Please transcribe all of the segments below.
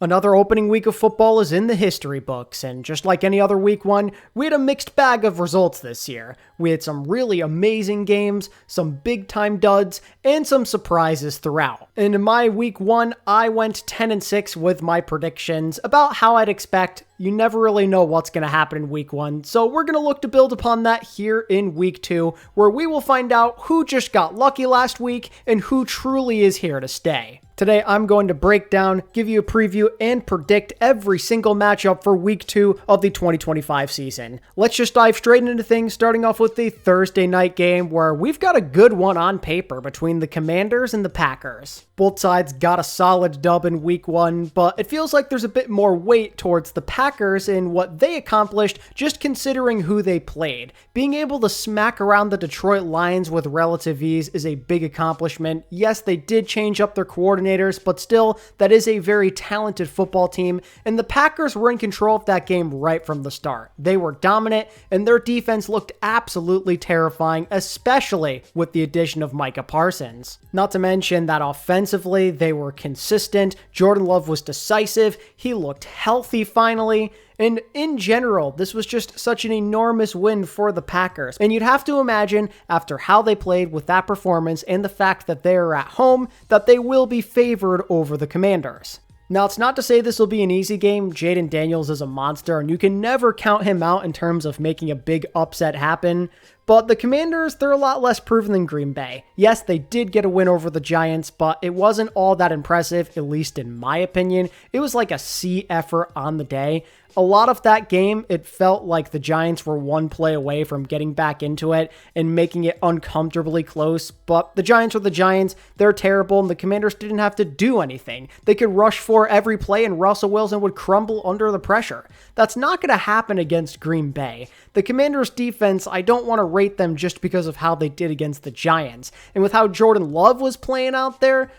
Another opening week of football is in the history books, and just like any other week one, we had a mixed bag of results this year. We had some really amazing games, some big time duds, and some surprises throughout. And in my week one, I went 10-6 with my predictions about how I'd expect. You never really know what's going to happen in week one, so we're going to look to build upon that here in week two, where we will find out who just got lucky last week and who truly is here to stay. Today, I'm going to break down, give you a preview, and predict every single matchup for week two of the 2025 season. Let's just dive straight into things, starting off with the Thursday night game where we've got a good one on paper between the Commanders and the Packers. Both sides got a solid dub in week one, but it feels like there's a bit more weight towards the Packers in what they accomplished just considering who they played. Being able to smack around the Detroit Lions with relative ease is a big accomplishment. Yes, they did change up their coordinators, but still, that is a very talented football team, and the Packers were in control of that game right from the start. They were dominant, and their defense looked absolutely terrifying, especially with the addition of Micah Parsons. Not to mention that offensively, they were consistent, Jordan Love was decisive, he looked healthy finally, and in general, this was just such an enormous win for the Packers. And you'd have to imagine, after how they played with that performance and the fact that they are at home, that they will be favored over the Commanders. Now, it's not to say this will be an easy game. Jaden Daniels is a monster, and you can never count him out in terms of making a big upset happen. But the Commanders, they're a lot less proven than Green Bay. Yes, they did get a win over the Giants, but it wasn't all that impressive, at least in my opinion. It was like a C effort on the day. A lot of that game, it felt like the Giants were one play away from getting back into it and making it uncomfortably close, but the Giants were the Giants, they're terrible, and the Commanders didn't have to do anything. They could rush for every play and Russell Wilson would crumble under the pressure. That's not going to happen against Green Bay. The Commanders' defense, I don't want to rate them just because of how they did against the Giants, and with how Jordan Love was playing out there,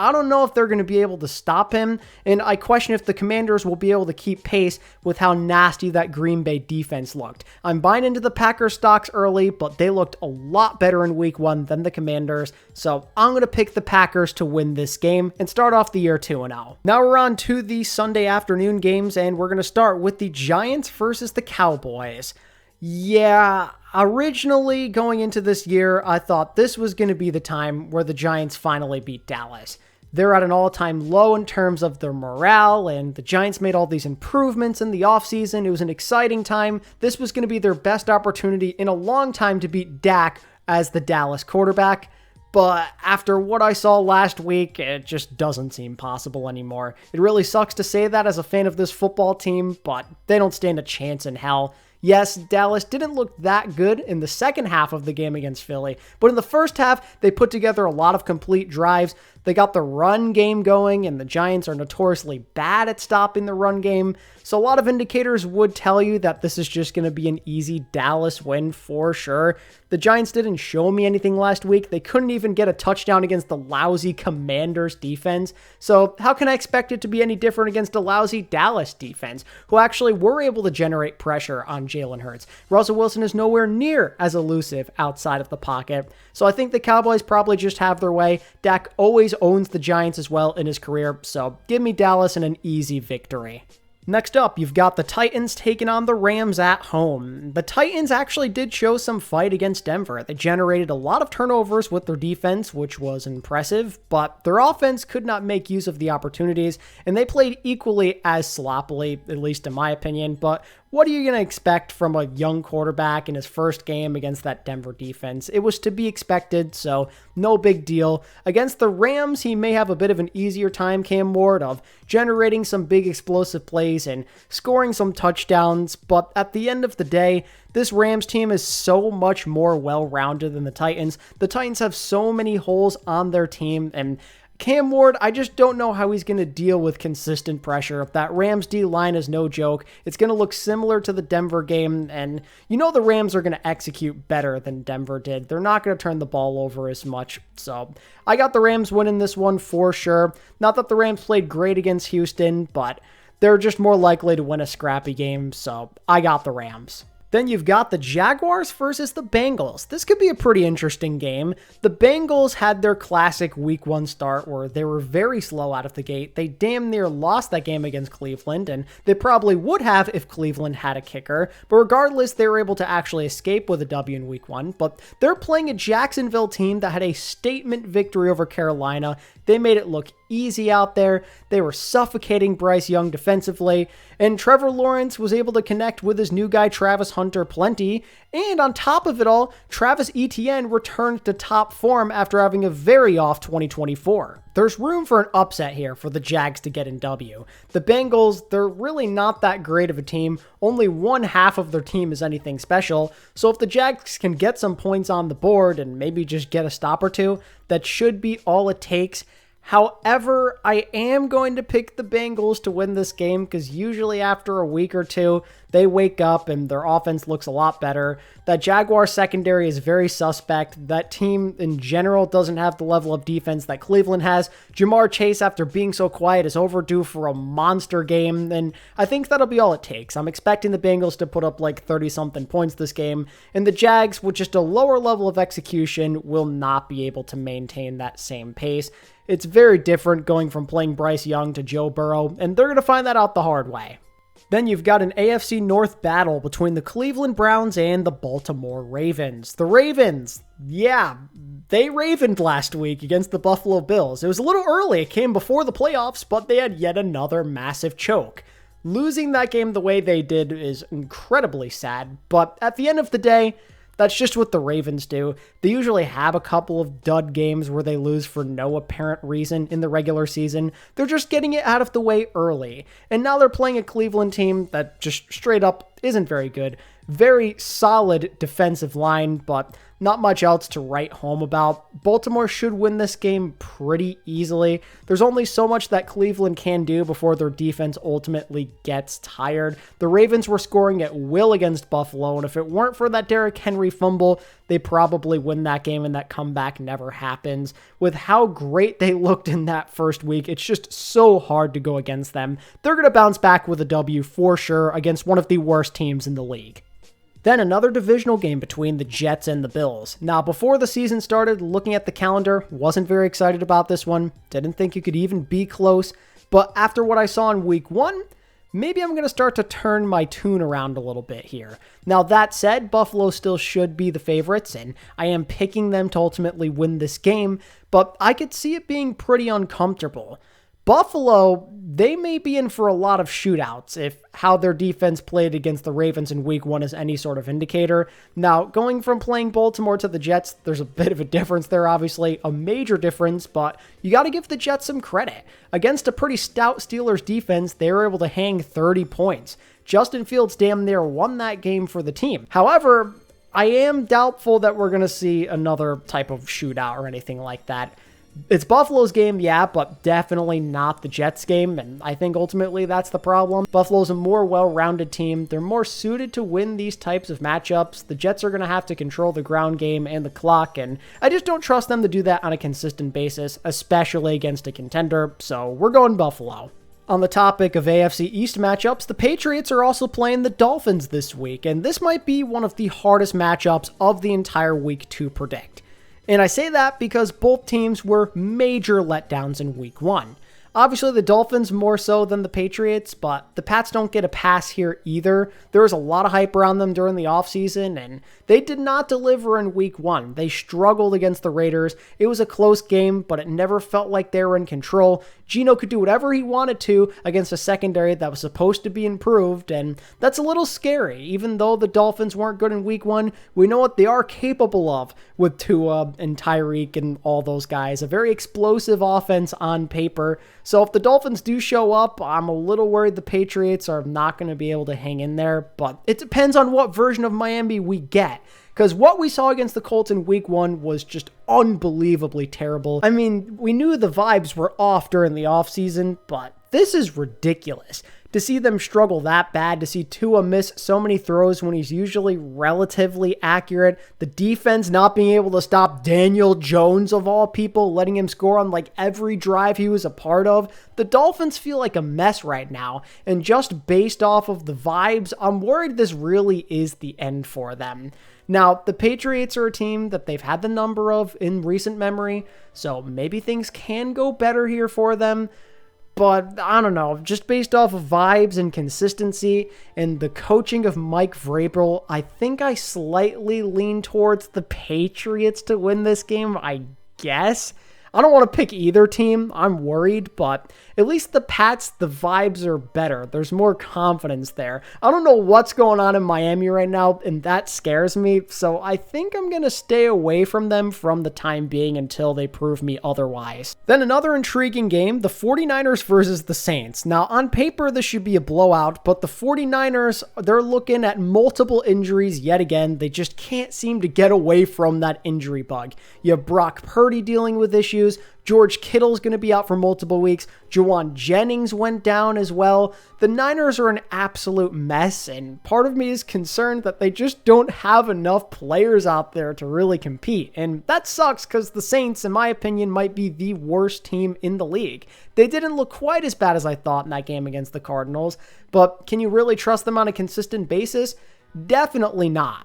I don't know if they're going to be able to stop him, and I question if the Commanders will be able to keep pace with how nasty that Green Bay defense looked. I'm buying into the Packers stocks early, but they looked a lot better in week one than the Commanders, so I'm going to pick the Packers to win this game and start off the year 2-0. Now we're on to the Sunday afternoon games, and we're going to start with the Giants versus the Cowboys. Yeah, originally going into this year, I thought this was going to be the time where the Giants finally beat Dallas. They're at an all-time low in terms of their morale, and the Giants made all these improvements in the offseason. It was an exciting time. This was going to be their best opportunity in a long time to beat Dak as the Dallas quarterback. But after what I saw last week, it just doesn't seem possible anymore. It really sucks to say that as a fan of this football team, but they don't stand a chance in hell. Yes, Dallas didn't look that good in the second half of the game against Philly, but in the first half, they put together a lot of complete drives. They got the run game going, and the Giants are notoriously bad at stopping the run game, so a lot of indicators would tell you that this is just going to be an easy Dallas win for sure. The Giants didn't show me anything last week. They couldn't even get a touchdown against the lousy Commanders defense, so how can I expect it to be any different against a lousy Dallas defense, who actually were able to generate pressure on Jalen Hurts? Russell Wilson is nowhere near as elusive outside of the pocket, so I think the Cowboys probably just have their way. Dak always owns the Giants as well in his career, so give me Dallas and an easy victory. Next up, you've got the Titans taking on the Rams at home. The Titans actually did show some fight against Denver. They generated a lot of turnovers with their defense, which was impressive, but their offense could not make use of the opportunities, and they played equally as sloppily, at least in my opinion, but what are you going to expect from a young quarterback in his first game against that Denver defense? It was to be expected, so no big deal. Against the Rams, he may have a bit of an easier time, Cam Ward, of generating some big explosive plays and scoring some touchdowns, but at the end of the day, this Rams team is so much more well-rounded than the Titans. The Titans have so many holes on their team, and Cam Ward, I just don't know how he's going to deal with consistent pressure. If that Rams D-line is no joke, it's going to look similar to the Denver game, and you know the Rams are going to execute better than Denver did. They're not going to turn the ball over as much, so I got the Rams winning this one for sure. Not that the Rams played great against Houston, but they're just more likely to win a scrappy game, so I got the Rams. Then you've got the Jaguars versus the Bengals. This could be a pretty interesting game. The Bengals had their classic week 1 start where they were very slow out of the gate. They damn near lost that game against Cleveland, and they probably would have if Cleveland had a kicker. But regardless, they were able to actually escape with a W in week 1. But they're playing a Jacksonville team that had a statement victory over Carolina. They made it look easy out there. They were suffocating Bryce Young defensively, and Trevor Lawrence was able to connect with his new guy Travis Hunter plenty, and on top of it all, Travis Etienne returned to top form after having a very off 2024. There's room for an upset here for the Jags to get in W. The Bengals, they're really not that great of a team. Only one half of their team is anything special, so if the Jags can get some points on the board and maybe just get a stop or two, that should be all it takes. However, I am going to pick the Bengals to win this game because usually after a week or two, they wake up and their offense looks a lot better. That Jaguar secondary is very suspect. That team in general doesn't have the level of defense that Cleveland has. Jamar Chase, after being so quiet, is overdue for a monster game, and I think that'll be all it takes. I'm expecting the Bengals to put up like 30-something points this game, and the Jags, with just a lower level of execution, will not be able to maintain that same pace. It's very different going from playing Bryce Young to Joe Burrow, and they're going to find that out the hard way. Then you've got an AFC North battle between the Cleveland Browns and the Baltimore Ravens. The Ravens, yeah, they ravened last week against the Buffalo Bills. It was a little early, it came before the playoffs, but they had yet another massive choke. Losing that game the way they did is incredibly sad, but at the end of the day, that's just what the Ravens do. They usually have a couple of dud games where they lose for no apparent reason in the regular season. They're just getting it out of the way early. And now they're playing a Cleveland team that just straight up isn't very good. Very solid defensive line, but not much else to write home about. Baltimore should win this game pretty easily. There's only so much that Cleveland can do before their defense ultimately gets tired. The Ravens were scoring at will against Buffalo, and if it weren't for that Derrick Henry fumble, they probably win that game, and that comeback never happens. With how great they looked in that first week, it's just so hard to go against them. They're going to bounce back with a W for sure against one of the worst teams in the league. Then another divisional game between the Jets and the Bills. Now, before the season started, looking at the calendar, wasn't very excited about this one. Didn't think you could even be close. But after what I saw in week 1, maybe I'm going to start to turn my tune around a little bit here. Now, that said, Buffalo still should be the favorites, and I am picking them to ultimately win this game, but I could see it being pretty uncomfortable. Buffalo, they may be in for a lot of shootouts if how their defense played against the Ravens in week 1 is any sort of indicator. Now, going from playing Baltimore to the Jets, there's a bit of a difference there, obviously, a major difference, but you got to give the Jets some credit. Against a pretty stout Steelers defense, they were able to hang 30 points. Justin Fields damn near won that game for the team. However, I am doubtful that we're going to see another type of shootout or anything like that. It's Buffalo's game, yeah, but definitely not the Jets game, and I think ultimately that's the problem. Buffalo's a more well-rounded team. They're more suited to win these types of matchups. The Jets are going to have to control the ground game and the clock, and I just don't trust them to do that on a consistent basis, especially against a contender, so we're going Buffalo. On the topic of AFC East matchups, the Patriots are also playing the Dolphins this week, and this might be one of the hardest matchups of the entire week to predict. And I say that because both teams were major letdowns in week 1. Obviously, the Dolphins more so than the Patriots, but the Pats don't get a pass here either. There was a lot of hype around them during the offseason, and they did not deliver in week 1. They struggled against the Raiders. It was a close game, but it never felt like they were in control. Geno could do whatever he wanted to against a secondary that was supposed to be improved, and that's a little scary. Even though the Dolphins weren't good in week 1, we know what they are capable of with Tua and Tyreek and all those guys. A very explosive offense on paper. So if the Dolphins do show up, I'm a little worried the Patriots are not going to be able to hang in there, but it depends on what version of Miami we get. Because what we saw against the Colts in week 1 was just unbelievably terrible. I mean, we knew the vibes were off during the offseason, but this is ridiculous. To see them struggle that bad, to see Tua miss so many throws when he's usually relatively accurate, the defense not being able to stop Daniel Jones of all people, letting him score on like every drive he was a part of, the Dolphins feel like a mess right now, and just based off of the vibes, I'm worried this really is the end for them. Now, the Patriots are a team that they've had the number of in recent memory, so maybe things can go better here for them. But I don't know, just based off of vibes and consistency and the coaching of Mike Vrabel, I think I slightly lean towards the Patriots to win this game, I guess. I don't want to pick either team, I'm worried, but at least the Pats, the vibes are better. There's more confidence there. I don't know what's going on in Miami right now, and that scares me, so I think I'm going to stay away from them from the time being until they prove me otherwise. Then another intriguing game, the 49ers versus the Saints. Now, on paper, this should be a blowout, but the 49ers, they're looking at multiple injuries yet again. They just can't seem to get away from that injury bug. You have Brock Purdy dealing with issues. George Kittle's going to be out for multiple weeks. Juwan Jennings went down as well. The Niners are an absolute mess, and part of me is concerned that they just don't have enough players out there to really compete. And that sucks because the Saints, in my opinion, might be the worst team in the league. They didn't look quite as bad as I thought in that game against the Cardinals, but can you really trust them on a consistent basis? Definitely not.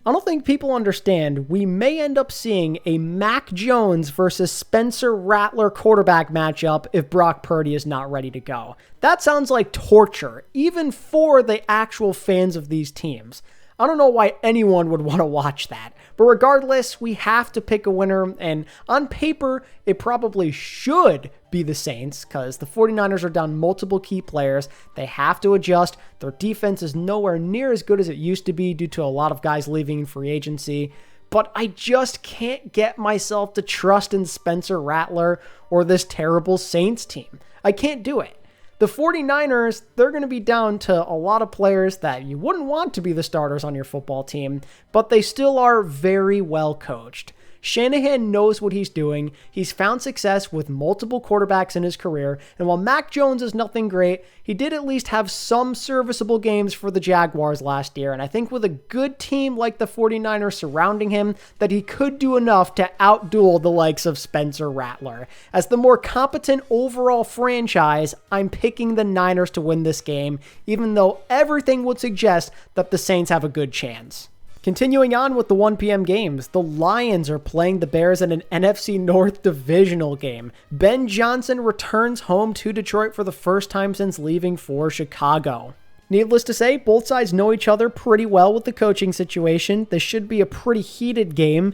I don't think people understand we may end up seeing a Mac Jones versus Spencer Rattler quarterback matchup if Brock Purdy is not ready to go. That sounds like torture, even for the actual fans of these teams. I don't know why anyone would want to watch that. But regardless, we have to pick a winner, and on paper, it probably should be the Saints because the 49ers are down multiple key players. They have to adjust. Their defense is nowhere near as good as it used to be due to a lot of guys leaving in free agency. But I just can't get myself to trust in Spencer Rattler or this terrible Saints team. I can't do it. The 49ers, they're going to be down to a lot of players that you wouldn't want to be the starters on your football team, but they still are very well coached. Shanahan knows what he's doing. He's found success with multiple quarterbacks in his career, and while Mac Jones is nothing great, he did at least have some serviceable games for the Jaguars last year, and I think with a good team like the 49ers surrounding him, that he could do enough to outduel the likes of Spencer Rattler. As the more competent overall franchise, I'm picking the Niners to win this game, even though everything would suggest that the Saints have a good chance. Continuing on with the 1 p.m. games, the Lions are playing the Bears in an NFC North divisional game. Ben Johnson returns home to Detroit for the first time since leaving for Chicago. Needless to say, both sides know each other pretty well with the coaching situation. This should be a pretty heated game.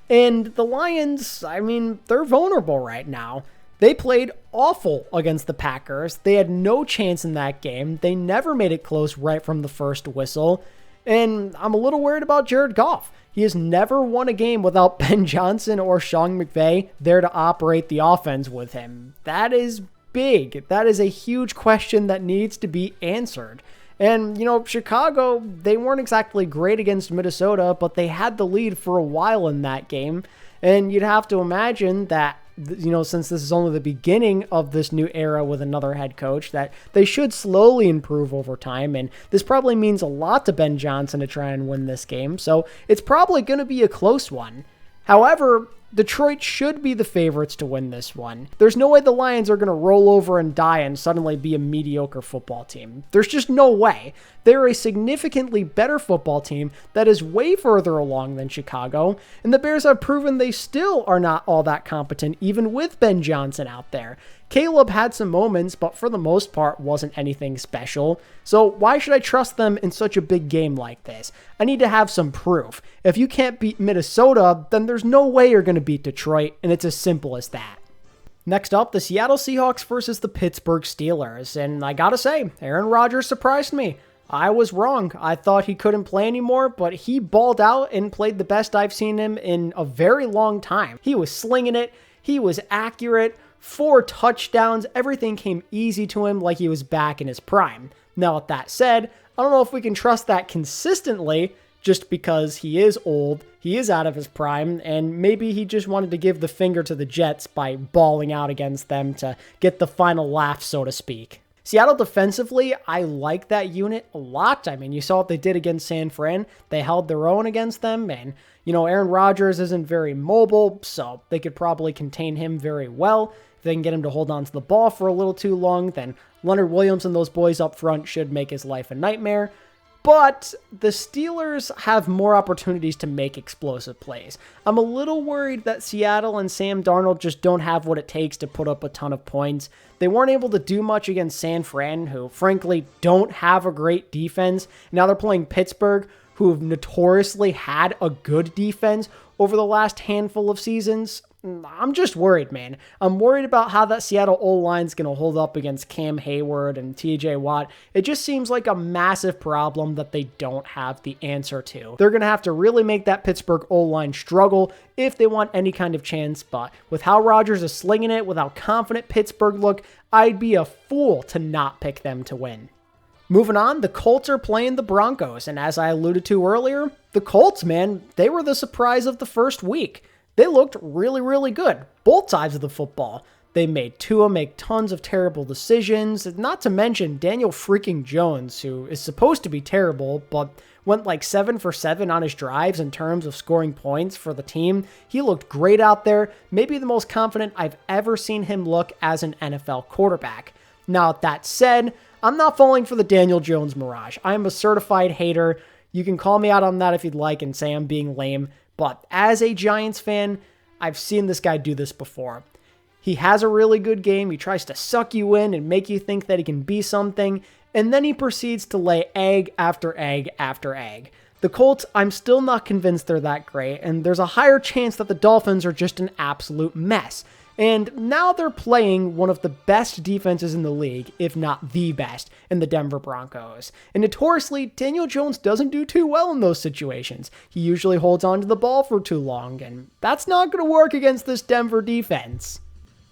And the Lions, I mean, they're vulnerable right now. They played awful against the Packers. They had no chance in that game. They never made it close right from the first whistle. And I'm a little worried about Jared Goff. He has never won a game without Ben Johnson or Sean McVay there to operate the offense with him. That is big. That is a huge question that needs to be answered. And, Chicago, they weren't exactly great against Minnesota, but they had the lead for a while in that game. And you'd have to imagine that, since this is only the beginning of this new era with another head coach, that they should slowly improve over time. And this probably means a lot to Ben Johnson to try and win this game. So it's probably going to be a close one. However, Detroit should be the favorites to win this one. There's no way the Lions are going to roll over and die and suddenly be a mediocre football team. There's just no way. They're a significantly better football team that is way further along than Chicago, and the Bears have proven they still are not all that competent even with Ben Johnson out there. Caleb had some moments, but for the most part wasn't anything special. So why should I trust them in such a big game like this? I need to have some proof. If you can't beat Minnesota, then there's no way you're going to beat Detroit, and it's as simple as that. Next up, the Seattle Seahawks versus the Pittsburgh Steelers, and I gotta say, Aaron Rodgers surprised me. I was wrong. I thought he couldn't play anymore, but he balled out and played the best I've seen him in a very long time. He was slinging it. He was accurate. 4 touchdowns, everything came easy to him like he was back in his prime. Now, with that said, I don't know if we can trust that consistently just because he is old, he is out of his prime, and maybe he just wanted to give the finger to the Jets by balling out against them to get the final laugh, so to speak. Seattle defensively, I like that unit a lot. I mean, you saw what they did against San Fran. They held their own against them, and, Aaron Rodgers isn't very mobile, so they could probably contain him very well. If they can get him to hold on to the ball for a little too long, then Leonard Williams and those boys up front should make his life a nightmare. But the Steelers have more opportunities to make explosive plays. I'm a little worried that Seattle and Sam Darnold just don't have what it takes to put up a ton of points. They weren't able to do much against San Fran, who frankly don't have a great defense. Now they're playing Pittsburgh, who have notoriously had a good defense over the last handful of seasons. I'm just worried, man. I'm worried about how that Seattle O-line's going to hold up against Cam Hayward and TJ Watt. It just seems like a massive problem that they don't have the answer to. They're going to have to really make that Pittsburgh O-line struggle if they want any kind of chance, but with how Rodgers is slinging it, with how confident Pittsburgh look, I'd be a fool to not pick them to win. Moving on, the Colts are playing the Broncos, and as I alluded to earlier, the Colts, man, they were the surprise of the first week. They looked really, really good, both sides of the football. They made Tua make tons of terrible decisions, not to mention Daniel freaking Jones, who is supposed to be terrible, but went like 7 for 7 on his drives in terms of scoring points for the team. He looked great out there, maybe the most confident I've ever seen him look as an NFL quarterback. Now, that said, I'm not falling for the Daniel Jones mirage. I'm a certified hater. You can call me out on that if you'd like and say I'm being lame. But as a Giants fan, I've seen this guy do this before. He has a really good game. He tries to suck you in and make you think that he can be something. And then he proceeds to lay egg after egg after egg. The Colts, I'm still not convinced they're that great. And there's a higher chance that the Dolphins are just an absolute mess. And now they're playing one of the best defenses in the league, if not the best, in the Denver Broncos. And notoriously, Daniel Jones doesn't do too well in those situations. He usually holds on to the ball for too long, and that's not going to work against this Denver defense.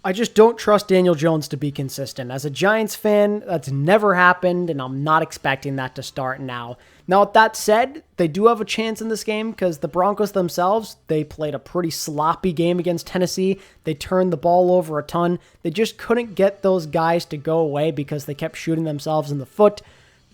I just don't trust Daniel Jones to be consistent. As a Giants fan, that's never happened, and I'm not expecting that to start now. Now, with that said, they do have a chance in this game because the Broncos themselves, they played a pretty sloppy game against Tennessee. They turned the ball over a ton. They just couldn't get those guys to go away because they kept shooting themselves in the foot.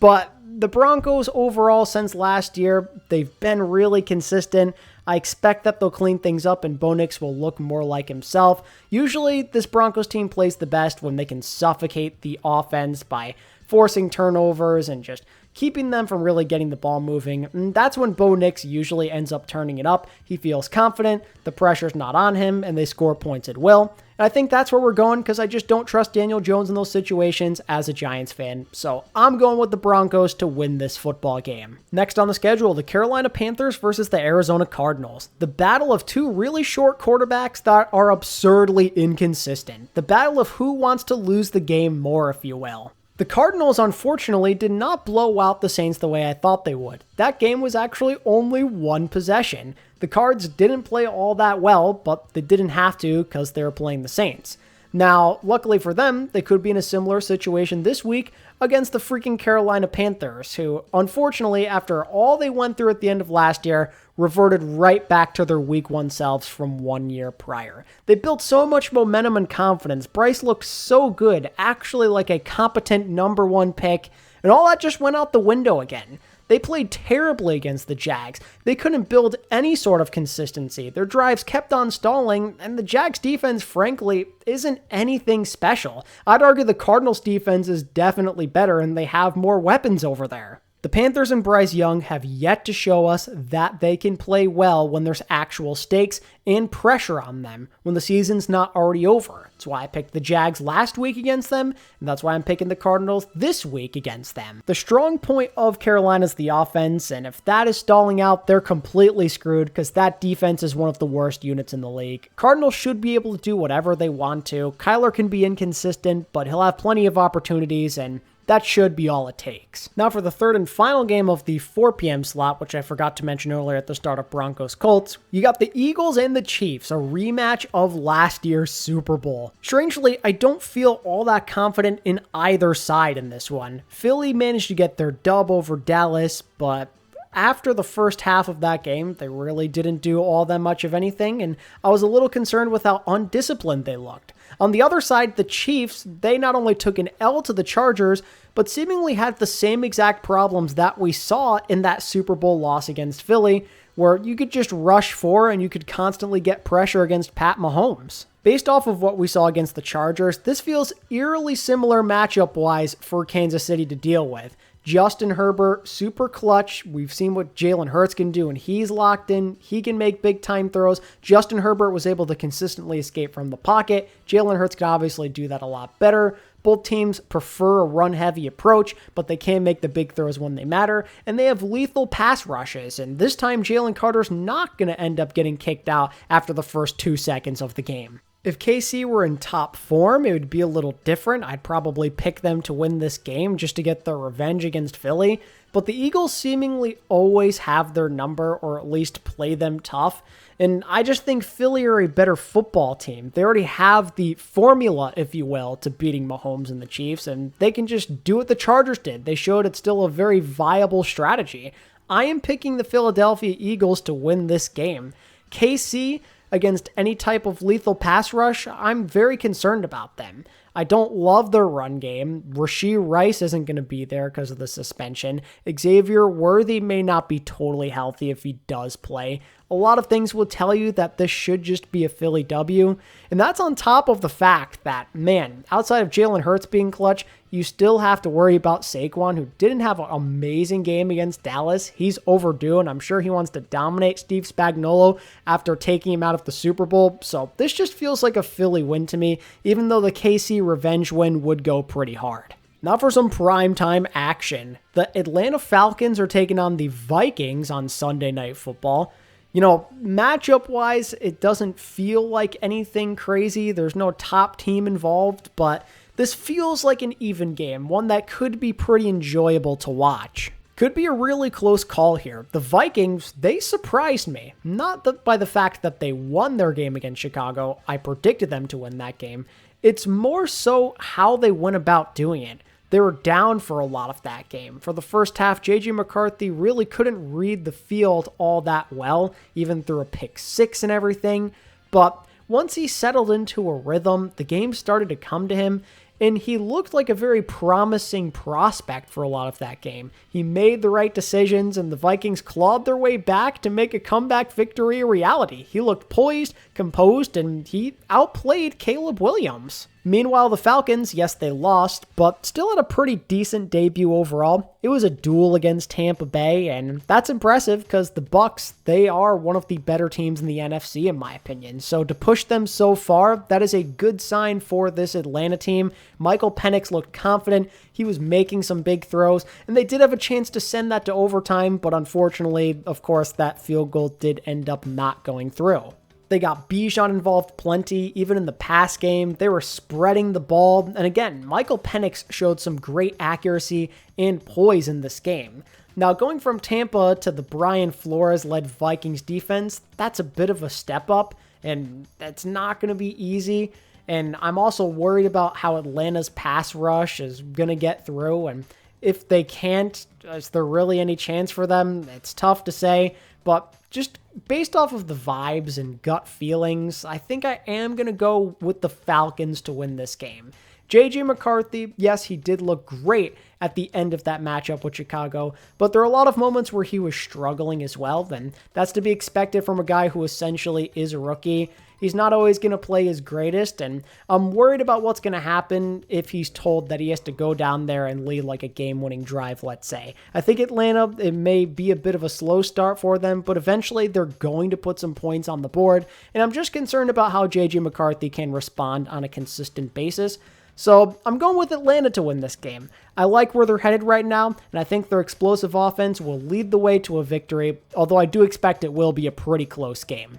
But the Broncos overall since last year, they've been really consistent. I expect that they'll clean things up and Bo Nix will look more like himself. Usually, this Broncos team plays the best when they can suffocate the offense by forcing turnovers and just keeping them from really getting the ball moving. And that's when Bo Nix usually ends up turning it up. He feels confident, the pressure's not on him, and they score points at will. And I think that's where we're going because I just don't trust Daniel Jones in those situations as a Giants fan. So I'm going with the Broncos to win this football game. Next on the schedule, the Carolina Panthers versus the Arizona Cardinals. The battle of two really short quarterbacks that are absurdly inconsistent. The battle of who wants to lose the game more, if you will. The Cardinals, unfortunately, did not blow out the Saints the way I thought they would. That game was actually only one possession. The Cards didn't play all that well, but they didn't have to because they were playing the Saints. Now, luckily for them, they could be in a similar situation this week against the freaking Carolina Panthers, who, unfortunately, after all they went through at the end of last year, reverted right back to their week 1 selves from 1 year prior. They built so much momentum and confidence. Bryce looked so good, actually like a competent number 1 pick, and all that just went out the window again. They played terribly against the Jags. They couldn't build any sort of consistency. Their drives kept on stalling, and the Jags defense, frankly, isn't anything special. I'd argue the Cardinals defense is definitely better, and they have more weapons over there. The Panthers and Bryce Young have yet to show us that they can play well when there's actual stakes and pressure on them when the season's not already over. That's why I picked the Jags last week against them, and that's why I'm picking the Cardinals this week against them. The strong point of Carolina is the offense, and if that is stalling out, they're completely screwed because that defense is one of the worst units in the league. Cardinals should be able to do whatever they want to. Kyler can be inconsistent, but he'll have plenty of opportunities, and that should be all it takes. Now for the third and final game of the 4 p.m. slot, which I forgot to mention earlier at the start of Broncos-Colts, you got the Eagles and the Chiefs, a rematch of last year's Super Bowl. Strangely, I don't feel all that confident in either side in this one. Philly managed to get their dub over Dallas, but after the first half of that game, they really didn't do all that much of anything, and I was a little concerned with how undisciplined they looked. On the other side, the Chiefs, they not only took an L to the Chargers, but seemingly had the same exact problems that we saw in that Super Bowl loss against Philly, where you could just rush for and you could constantly get pressure against Pat Mahomes. Based off of what we saw against the Chargers, this feels eerily similar matchup-wise for Kansas City to deal with. Justin Herbert, super clutch. We've seen what Jalen Hurts can do, and he's locked in. He can make big-time throws. Justin Herbert was able to consistently escape from the pocket. Jalen Hurts can obviously do that a lot better. Both teams prefer a run-heavy approach, but they can make the big throws when they matter, and they have lethal pass rushes, and this time Jalen Carter's not going to end up getting kicked out after the first 2 seconds of the game. If KC were in top form, it would be a little different. I'd probably pick them to win this game just to get their revenge against Philly. But the Eagles seemingly always have their number, or at least play them tough. And I just think Philly are a better football team. They already have the formula, if you will, to beating Mahomes and the Chiefs, and they can just do what the Chargers did. They showed it's still a very viable strategy. I am picking the Philadelphia Eagles to win this game. KC, against any type of lethal pass rush, I'm very concerned about them. I don't love their run game. Rashee Rice isn't going to be there because of the suspension. Xavier Worthy may not be totally healthy if he does play. A lot of things will tell you that this should just be a Philly W. And that's on top of the fact that, man, outside of Jalen Hurts being clutch, you still have to worry about Saquon, who didn't have an amazing game against Dallas. He's overdue, and I'm sure he wants to dominate Steve Spagnuolo after taking him out of the Super Bowl. So this just feels like a Philly win to me, even though the KC revenge win would go pretty hard. Now for some primetime action. The Atlanta Falcons are taking on the Vikings on Sunday Night Football. You know, matchup-wise, it doesn't feel like anything crazy. There's no top team involved, but this feels like an even game, one that could be pretty enjoyable to watch. Could be a really close call here. The Vikings, they surprised me. Not by the fact that they won their game against Chicago. I predicted them to win that game. It's more so how they went about doing it. They were down for a lot of that game. For the first half, J.J. McCarthy really couldn't read the field all that well, even through a pick six and everything. But once he settled into a rhythm, the game started to come to him, and he looked like a very promising prospect for a lot of that game. He made the right decisions, and the Vikings clawed their way back to make a comeback victory a reality. He looked poised, composed, and he outplayed Caleb Williams. Meanwhile, the Falcons, yes, they lost, but still had a pretty decent debut overall. It was a duel against Tampa Bay, and that's impressive because the Bucs, they are one of the better teams in the NFC, in my opinion. So to push them so far, that is a good sign for this Atlanta team. Michael Penix looked confident. He was making some big throws, and they did have a chance to send that to overtime, but unfortunately, of course, that field goal did end up not going through. They got Bijan involved plenty, even in the pass game. They were spreading the ball. And again, Michael Penix showed some great accuracy and poise in this game. Now, going from Tampa to the Brian Flores-led Vikings defense, that's a bit of a step up, and that's not going to be easy. And I'm also worried about how Atlanta's pass rush is going to get through. And if they can't, is there really any chance for them? It's tough to say, but just based off of the vibes and gut feelings, I think I am going to go with the Falcons to win this game. J.J. McCarthy, yes, he did look great at the end of that matchup with Chicago, but there are a lot of moments where he was struggling as well, and that's to be expected from a guy who essentially is a rookie. He's not always going to play his greatest, and I'm worried about what's going to happen if he's told that he has to go down there and lead like a game-winning drive, let's say. I think Atlanta, it may be a bit of a slow start for them, but eventually they're going to put some points on the board, and I'm just concerned about how J.J. McCarthy can respond on a consistent basis. So I'm going with Atlanta to win this game. I like where they're headed right now, and I think their explosive offense will lead the way to a victory, although I do expect it will be a pretty close game.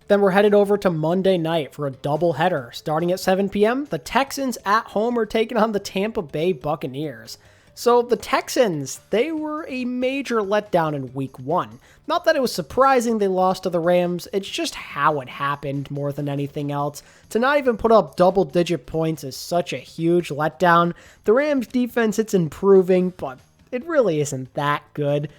Then we're headed over to Monday night for a doubleheader. Starting at 7 p.m., the Texans at home are taking on the Tampa Bay Buccaneers. So the Texans, they were a major letdown in week one. Not that it was surprising they lost to the Rams, it's just how it happened more than anything else. To not even put up double-digit points is such a huge letdown. The Rams defense, it's improving, but it really isn't that good.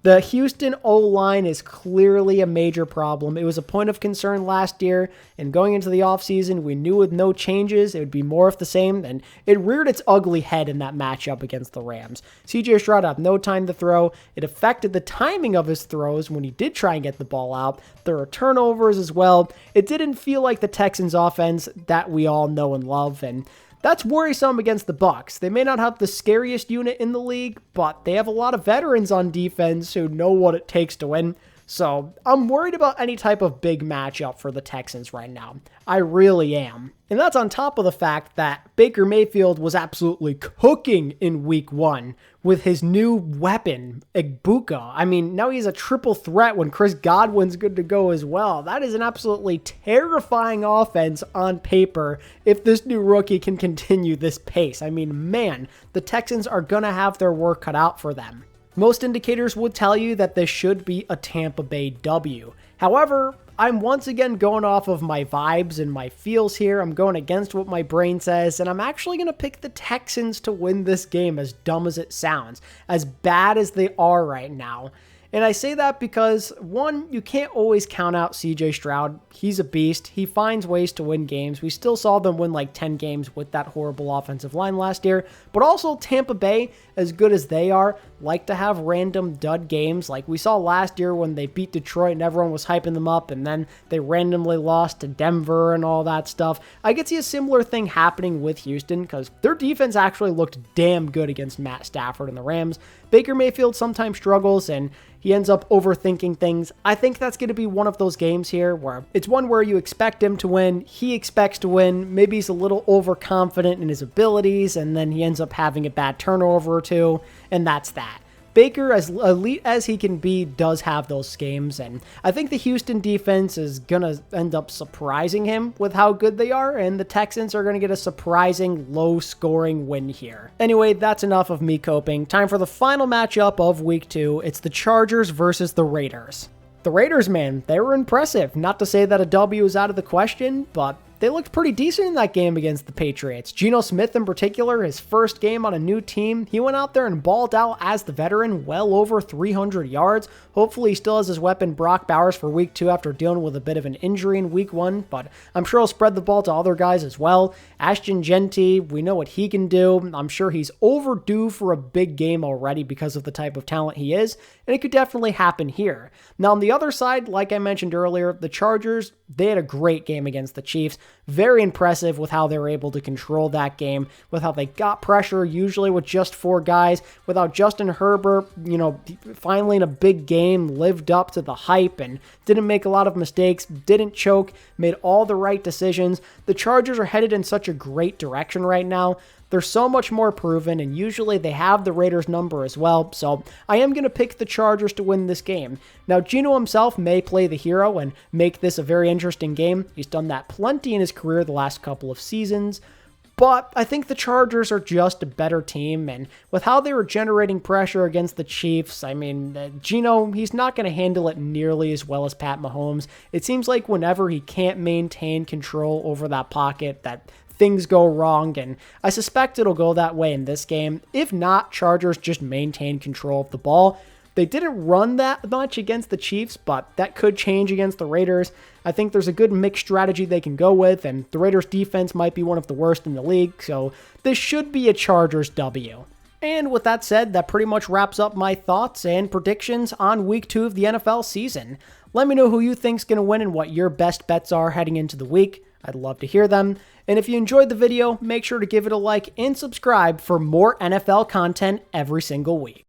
The Houston O-line is clearly a major problem. It was a point of concern last year, and going into the offseason, we knew with no changes, it would be more of the same, and it reared its ugly head in that matchup against the Rams. CJ Stroud had no time to throw. It affected the timing of his throws when he did try and get the ball out. There were turnovers as well. It didn't feel like the Texans offense that we all know and love, and that's worrisome against the Bucs. They may not have the scariest unit in the league, but they have a lot of veterans on defense who know what it takes to win. So I'm worried about any type of big matchup for the Texans right now. I really am. And that's on top of the fact that Baker Mayfield was absolutely cooking in week 1 with his new weapon, Egbuka. I mean, now he's a triple threat when Chris Godwin's good to go as well. That is an absolutely terrifying offense on paper if this new rookie can continue this pace. I mean, man, the Texans are going to have their work cut out for them. Most indicators would tell you that this should be a Tampa Bay W. However, I'm once again going off of my vibes and my feels here. I'm going against what my brain says, and I'm actually going to pick the Texans to win this game, as dumb as it sounds, as bad as they are right now. And I say that because, one, you can't always count out CJ Stroud. He's a beast. He finds ways to win games. We still saw them win like 10 games with that horrible offensive line last year. But also Tampa Bay, as good as they are, like to have random dud games like we saw last year when they beat Detroit and everyone was hyping them up, and then they randomly lost to Denver and all that stuff. I could see a similar thing happening with Houston because their defense actually looked damn good against Matt Stafford and the Rams. Baker Mayfield sometimes struggles and he ends up overthinking things. I think that's going to be one of those games here where it's one where you expect him to win, he expects to win, maybe he's a little overconfident in his abilities, and then he ends up having a bad turnover or two, and that's that. Baker, as elite as he can be, does have those games, and I think the Houston defense is going to end up surprising him with how good they are, and the Texans are going to get a surprising low-scoring win here. Anyway, that's enough of me coping. Time for the final matchup of Week 2. It's the Chargers versus the Raiders. The Raiders, man, they were impressive. Not to say that a W is out of the question, but they looked pretty decent in that game against the Patriots. Geno Smith in particular, his first game on a new team, he went out there and balled out as the veteran, well over 300 yards. Hopefully he still has his weapon Brock Bowers for week 2 after dealing with a bit of an injury in week 1, but I'm sure he'll spread the ball to other guys as well. Ashton Genty, we know what he can do. I'm sure he's overdue for a big game already because of the type of talent he is, and it could definitely happen here. Now on the other side, like I mentioned earlier, the Chargers, they had a great game against the Chiefs. Very impressive with how they were able to control that game, with how they got pressure, usually with just 4 guys, without Justin Herbert, finally in a big game, lived up to the hype and didn't make a lot of mistakes, didn't choke, made all the right decisions. The Chargers are headed in such a great direction right now. They're so much more proven, and usually they have the Raiders' number as well, so I am going to pick the Chargers to win this game. Now, Geno himself may play the hero and make this a very interesting game. He's done that plenty in his career the last couple of seasons, but I think the Chargers are just a better team, and with how they were generating pressure against the Chiefs, I mean, Geno, he's not going to handle it nearly as well as Pat Mahomes. It seems like whenever he can't maintain control over that pocket, that things go wrong, and I suspect it'll go that way in this game. If not, Chargers just maintain control of the ball. They didn't run that much against the Chiefs, but that could change against the Raiders. I think there's a good mixed strategy they can go with, and the Raiders' defense might be one of the worst in the league, so this should be a Chargers W. And with that said, that pretty much wraps up my thoughts and predictions on Week 2 of the NFL season. Let me know who you think's going to win and what your best bets are heading into the week. I'd love to hear them. And if you enjoyed the video, make sure to give it a like and subscribe for more NFL content every single week.